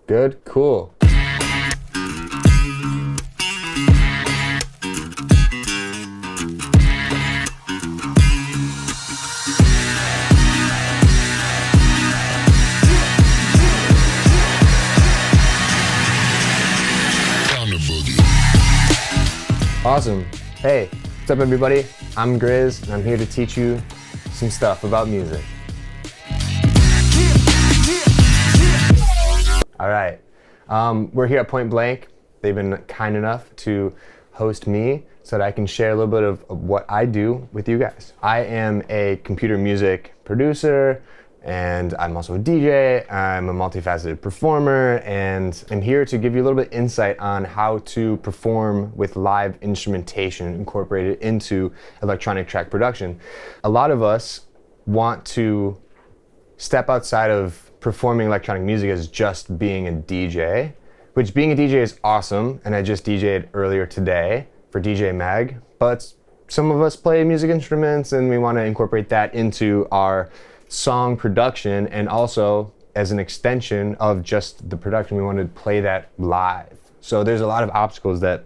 Good? Cool. Awesome. Hey, what's up everybody? I'm GRiZ and I'm here to teach you some stuff about music. All right, we're here at Point Blank. They've been kind enough to host me so that I can share a little bit of what I do with you guys. I am a computer music producer, and I'm also a DJ. I'm a multifaceted performer, and I'm here to give you a little bit insight on how to perform with live instrumentation incorporated into electronic track production. A lot of us want to step outside of performing electronic music as just being a DJ, which being a DJ is awesome, and I just DJ'd earlier today for DJ Mag, but some of us play music instruments and we want to incorporate that into our song production, and also as an extension of just the production, we want to play that live. So there's a lot of obstacles that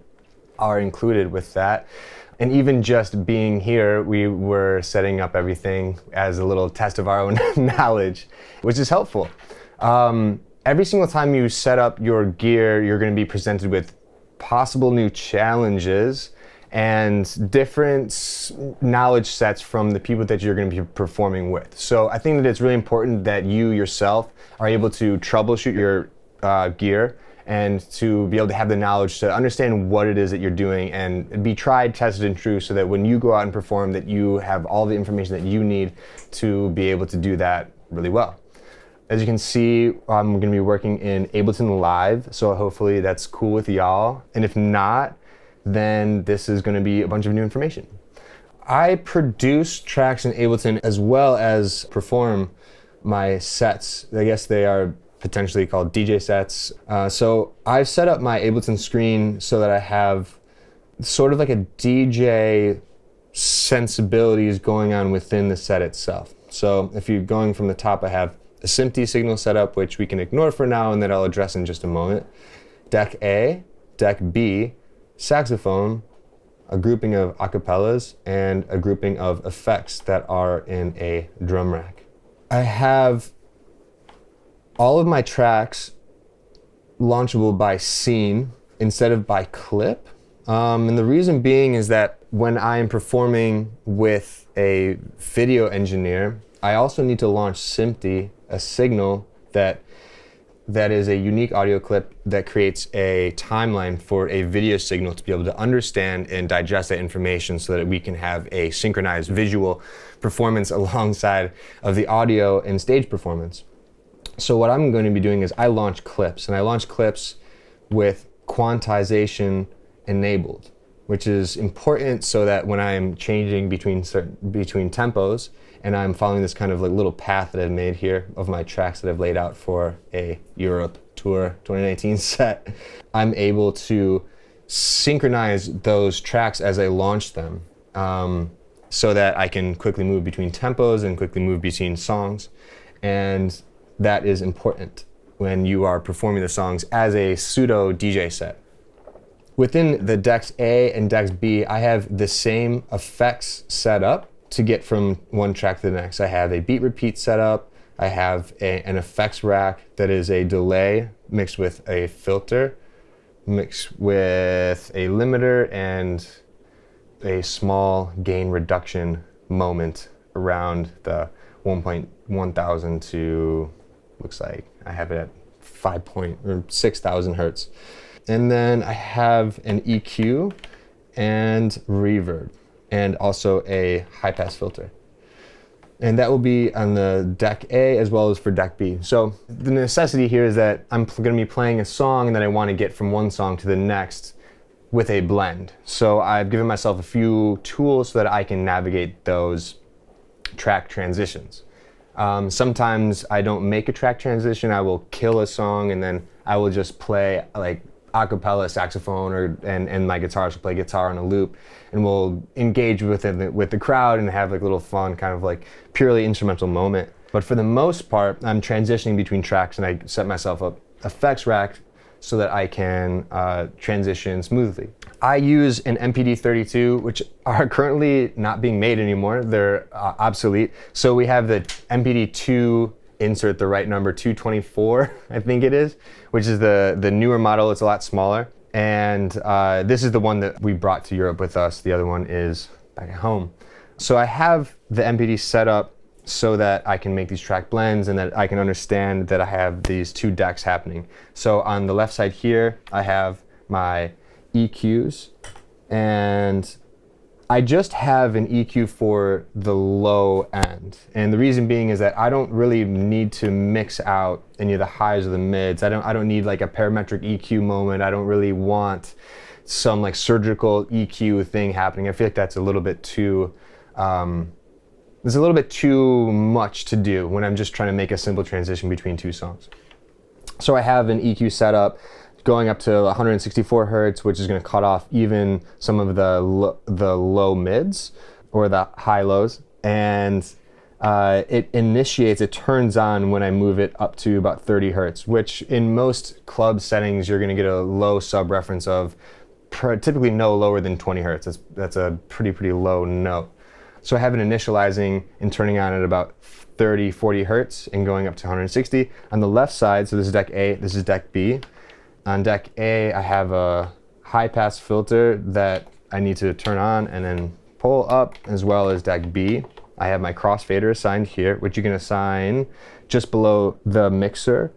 are included with that. And even just being here, we were setting up everything as a little test of our own knowledge, which is helpful. Every single time you set up your gear, you're going to be presented with possible new challenges and different knowledge sets from the people that you're going to be performing with. So I think that it's really important that you yourself are able to troubleshoot your gear and to be able to have the knowledge to understand what it is that you're doing and be tried, tested, and true, so that when you go out and perform that you have all the information that you need to be able to do that really well. As you can see, I'm going to be working in Ableton Live, so hopefully that's cool with y'all. And if not, then this is going to be a bunch of new information. I produce tracks in Ableton as well as perform my sets. I guess they are potentially called DJ sets. So I've set up my Ableton screen so that I have sort of like a DJ sensibilities going on within the set itself. So if you're going from the top, I have a SMPTE signal setup, which we can ignore for now and that I'll address in just a moment. Deck A, Deck B, saxophone, a grouping of acapellas, and a grouping of effects that are in a drum rack. I have all of my tracks launchable by scene instead of by clip. And the reason being is that when I am performing with a video engineer, I also need to launch SMPTE, a signal that is a unique audio clip that creates a timeline for a video signal to be able to understand and digest that information so that we can have a synchronized visual performance alongside of the audio and stage performance. So what I'm going to be doing is I launch clips, and I launch clips with quantization enabled, which is important so that when I'm changing between tempos, and I'm following this kind of like little path that I've made here of my tracks that I've laid out for a Europe Tour 2019 set, I'm able to synchronize those tracks as I launch them, so that I can quickly move between tempos and quickly move between songs. And that is important when you are performing the songs as a pseudo DJ set. Within the decks A and decks B, I have the same effects set up to get from one track to the next. I have a beat repeat setup. I have an effects rack that is a delay mixed with a filter, mixed with a limiter and a small gain reduction moment around the 1.1000 to, looks like I have it at 6,000 hertz. And then I have an EQ and reverb, and also a high pass filter. And that will be on the deck A as well as for deck B. So the necessity here is that I'm going to be playing a song and then I want to get from one song to the next with a blend. So I've given myself a few tools so that I can navigate those track transitions. Sometimes I don't make a track transition. I will kill a song and then I will just play like a cappella saxophone and my guitarist will play guitar on a loop, and we'll engage with the crowd and have like a little fun kind of like purely instrumental moment. But for the most part, I'm transitioning between tracks and I set myself up effects rack so that I can transition smoothly. I use an MPD32, which are currently not being made anymore. They're obsolete. So we have the MPD2, insert the right number, 224, I think it is, which is the newer model. It's a lot smaller. And this is the one that we brought to Europe with us. The other one is back at home. So I have the MPD set up so that I can make these track blends and that I can understand that I have these two decks happening. So on the left side here, I have my EQs, and I just have an EQ for the low end. And the reason being is that I don't really need to mix out any of the highs or the mids. I don't need like a parametric EQ moment. I don't really want some like surgical EQ thing happening. I feel like that's a little bit too there's a little bit too much to do when I'm just trying to make a simple transition between two songs. So I have an EQ setup going up to 164 hertz, which is going to cut off even some of the low mids or the high lows. And it turns on when I move it up to about 30 hertz, which in most club settings, you're going to get a low sub reference of typically no lower than 20 hertz. That's a pretty low note. So I have it initializing and turning on at about 30, 40 hertz and going up to 160. On the left side, so this is deck A, this is deck B. On deck A, I have a high pass filter that I need to turn on and then pull up, as well as deck B. I have my crossfader assigned here, which you can assign just below the mixer.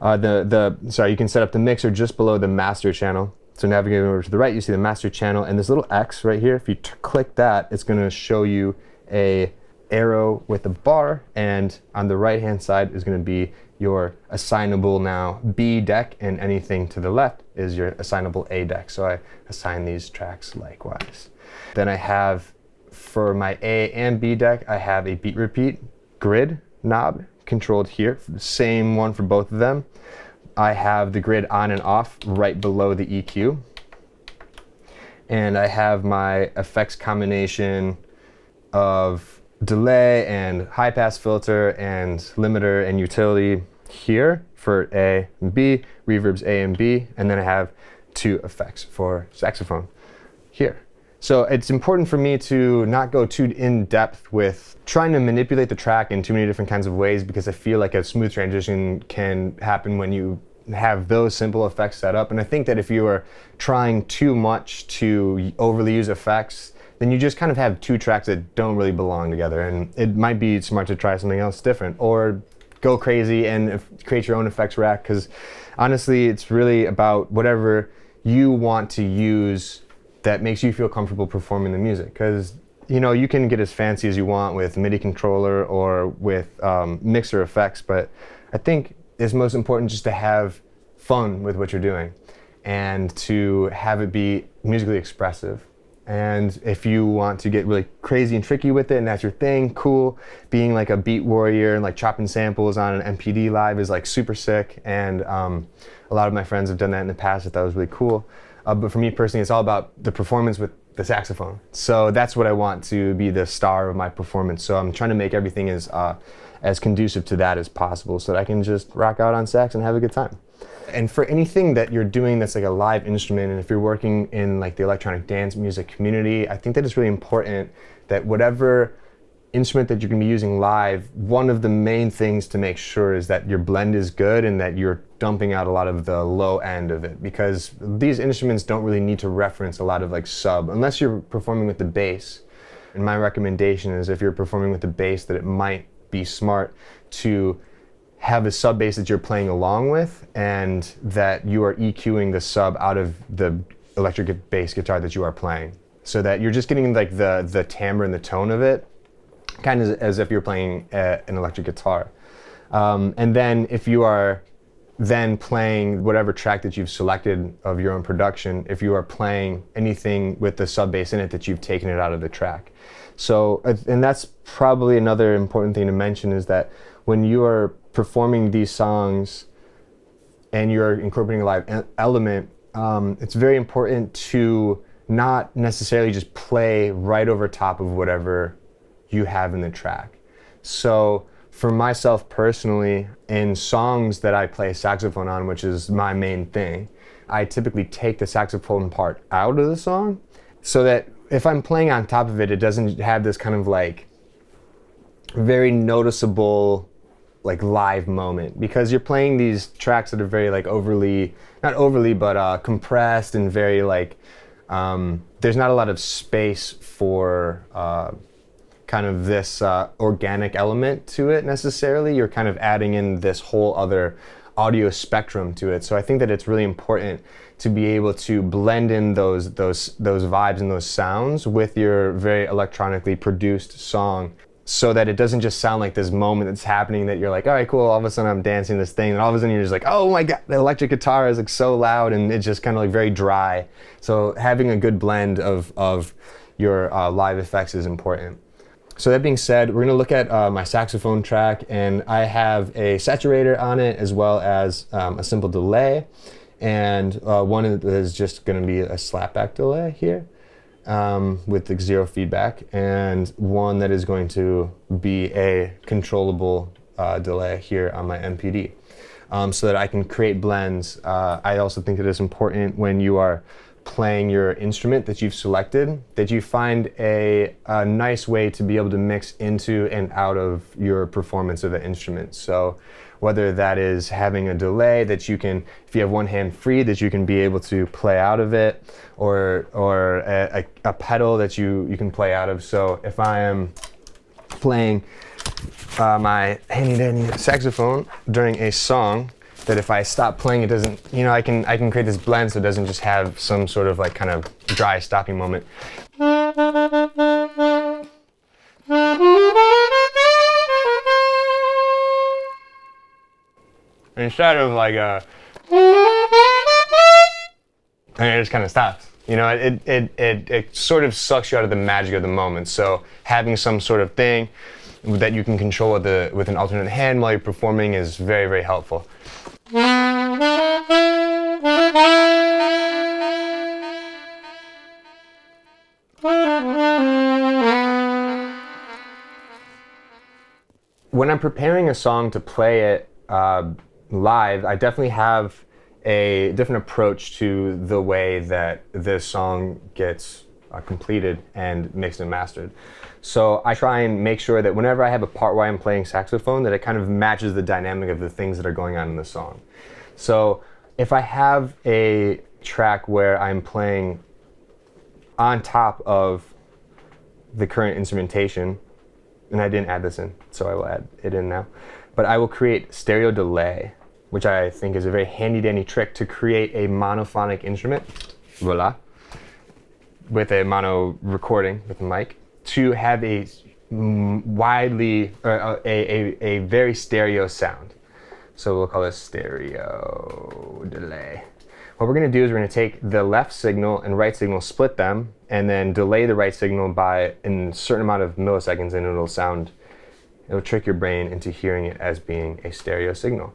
You can set up the mixer just below the master channel. So navigating over to the right, you see the master channel and this little X right here. If you click that, it's going to show you a arrow with a bar, and on the right hand side is going to be your assignable now B deck, and anything to the left is your assignable A deck. So I assign these tracks likewise. Then I have, for my A and B deck, I have a beat repeat grid knob controlled here, same one for both of them. I have the grid on and off right below the EQ. And I have my effects combination of delay and high pass filter and limiter and utility here for A and B, reverbs A and B, and then I have two effects for saxophone here. So it's important for me to not go too in depth with trying to manipulate the track in too many different kinds of ways, because I feel like a smooth transition can happen when you have those simple effects set up. And I think that if you are trying too much to overly use effects, then you just kind of have two tracks that don't really belong together. And it might be smart to try something else different, or go crazy and create your own effects rack, because honestly, it's really about whatever you want to use that makes you feel comfortable performing the music. Because you can get as fancy as you want with MIDI controller or with mixer effects, but I think it's most important just to have fun with what you're doing and to have it be musically expressive. And if you want to get really crazy and tricky with it and that's your thing, cool. Being like a beat warrior and like chopping samples on an MPD live is like super sick, and a lot of my friends have done that in the past. I thought it was really cool. But for me personally, it's all about the performance with the saxophone. So that's what I want to be the star of my performance. So I'm trying to make everything as conducive to that as possible, so that I can just rock out on sax and have a good time. And for anything that you're doing that's like a live instrument, and if you're working in like the electronic dance music community, I think that it's really important that whatever instrument that you're going to be using live, one of the main things to make sure is that your blend is good and that you're dumping out a lot of the low end of it, because these instruments don't really need to reference a lot of like sub unless you're performing with the bass. And my recommendation is, if you're performing with the bass, that it might be smart to have a sub bass that you're playing along with, and that you are EQing the sub out of the electric bass guitar that you are playing, so that you're just getting like the timbre and the tone of it, kind of as if you're playing an electric guitar. And then if you are then playing whatever track that you've selected of your own production, if you are playing anything with the sub bass in it, that you've taken it out of the track. So, and that's probably another important thing to mention, is that when you are performing these songs and you're incorporating a live element, it's very important to not necessarily just play right over top of whatever you have in the track. So For myself personally, in songs that I play saxophone on, which is my main thing, I typically take the saxophone part out of the song so that if I'm playing on top of it, it doesn't have this kind of like very noticeable like live moment, because you're playing these tracks that are very like overly, not overly, but compressed and very like, there's not a lot of space for kind of this organic element to it necessarily. You're kind of adding in this whole other audio spectrum to it. So I think that it's really important to be able to blend in those vibes and those sounds with your very electronically produced song, so that it doesn't just sound like this moment that's happening that you're like, all right, cool, all of a sudden I'm dancing this thing, and all of a sudden you're just like, oh my God, the electric guitar is like so loud, and it's just kind of like very dry. So having a good blend of your live effects is important. So that being said, we're gonna look at my saxophone track, and I have a saturator on it as well as a simple delay, and one is just gonna be a slapback delay here. With the 0 feedback, and one that is going to be a controllable delay here on my MPD, so that I can create blends. I also think that it's important when you are playing your instrument that you've selected, that you find a nice way to be able to mix into and out of your performance of the instrument. So whether that is having a delay that you can, if you have one hand free, that you can be able to play out of it, or a pedal that you can play out of. So if I am playing my handy dandy saxophone during a song, that if I stop playing, it doesn't, I can create this blend so it doesn't just have some sort of like kind of dry stopping moment. Instead of like and it just kind of stops. It sort of sucks you out of the magic of the moment. So having some sort of thing that you can control with an alternate hand while you're performing is very, very helpful. When I'm preparing a song to play it live, I definitely have a different approach to the way that this song gets completed and mixed and mastered. So I try and make sure that whenever I have a part where I'm playing saxophone, that it kind of matches the dynamic of the things that are going on in the song. So if I have a track where I'm playing on top of the current instrumentation, and I didn't add this in, so I will add it in now, but I will create stereo delay, which I think is a very handy dandy trick to create a monophonic instrument, voila, with a mono recording with a mic, to have a a very stereo sound. So we'll call this stereo delay. What we're gonna do is we're gonna take the left signal and right signal, split them, and then delay the right signal by a certain amount of milliseconds, and it'll trick your brain into hearing it as being a stereo signal.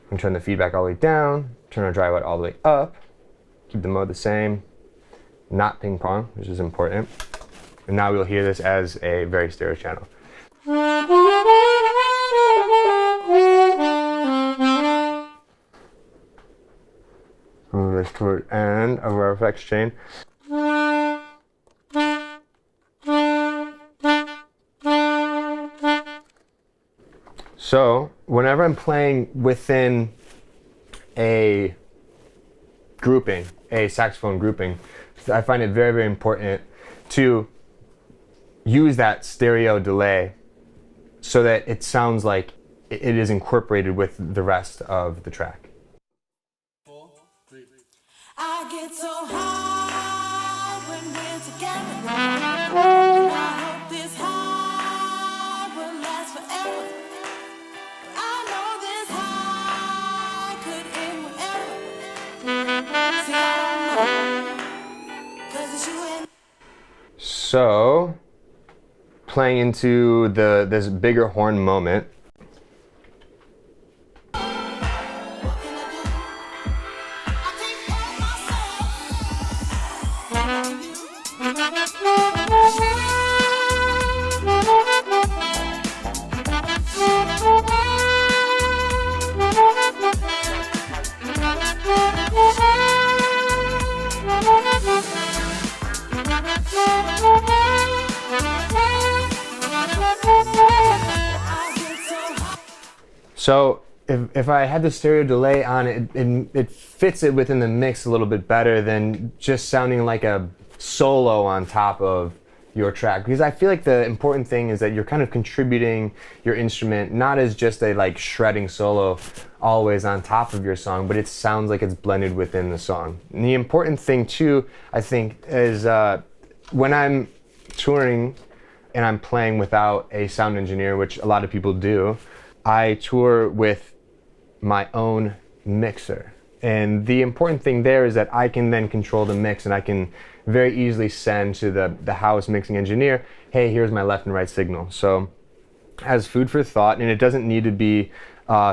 I'm gonna turn the feedback all the way down, turn our dry wet all the way up, keep the mode the same, not ping pong, which is important. And now we'll hear this as a very stereo channel. Move this toward end of our effects chain. So whenever I'm playing within a grouping, a saxophone grouping, I find it very, very important to use that stereo delay so that it sounds like it is incorporated with the rest of the track. 4, 3. I get so high when we're together. And I hope this high will last forever. I know this high could end whenever. See, I don't know, 'cause it's you and So, playing into this bigger horn moment. So if I had the stereo delay on it, it fits it within the mix a little bit better than just sounding like a solo on top of your track. Because I feel like the important thing is that you're kind of contributing your instrument, not as just a like shredding solo always on top of your song, but it sounds like it's blended within the song. And the important thing too, I think, is when I'm touring and I'm playing without a sound engineer, which a lot of people do, I tour with my own mixer. And the important thing there is that I can then control the mix, and I can very easily send to the house mixing engineer, hey, here's my left and right signal. So as food for thought, and it doesn't need to be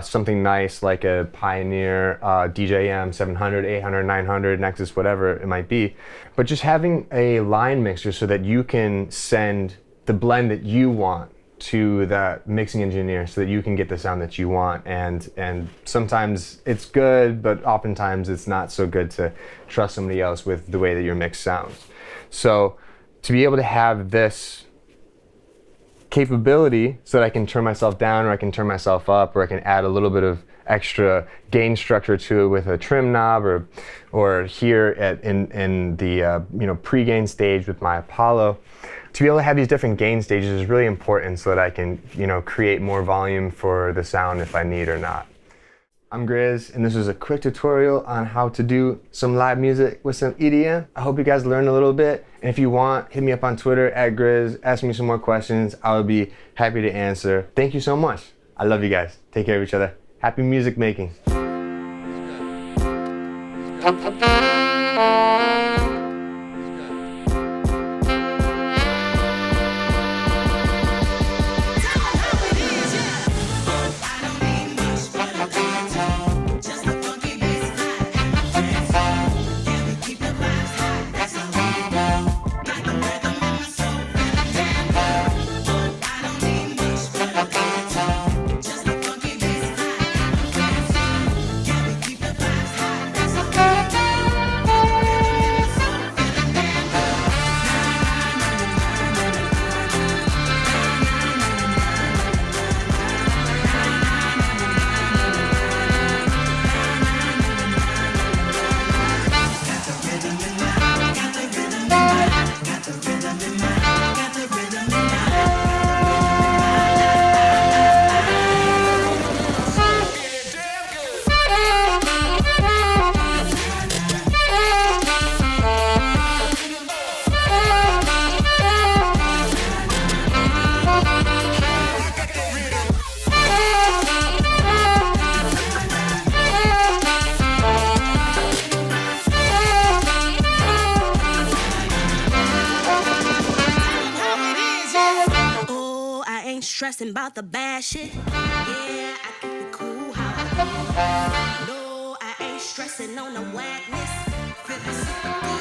something nice like a Pioneer DJM 700, 800, 900, Nexus, whatever it might be, but just having a line mixer so that you can send the blend that you want to the mixing engineer so that you can get the sound that you want. And sometimes it's good, but oftentimes it's not so good to trust somebody else with the way that your mix sounds. So to be able to have this capability so that I can turn myself down, or I can turn myself up, or I can add a little bit of extra gain structure to it with a trim knob, or here in the pre-gain stage with my Apollo. To be able to have these different gain stages is really important so that I can, create more volume for the sound if I need or not. I'm GRiZ, and this is a quick tutorial on how to do some live music with some EDM. I hope you guys learned a little bit, and if you want, hit me up on Twitter @GRiZ, ask me some more questions. I would be happy to answer. Thank you so much. I love you guys. Take care of each other. Happy music making. Stressing about the bad shit. Yeah, I keep it cool how I do. No, I ain't stressing on the whackness. Feeling super good.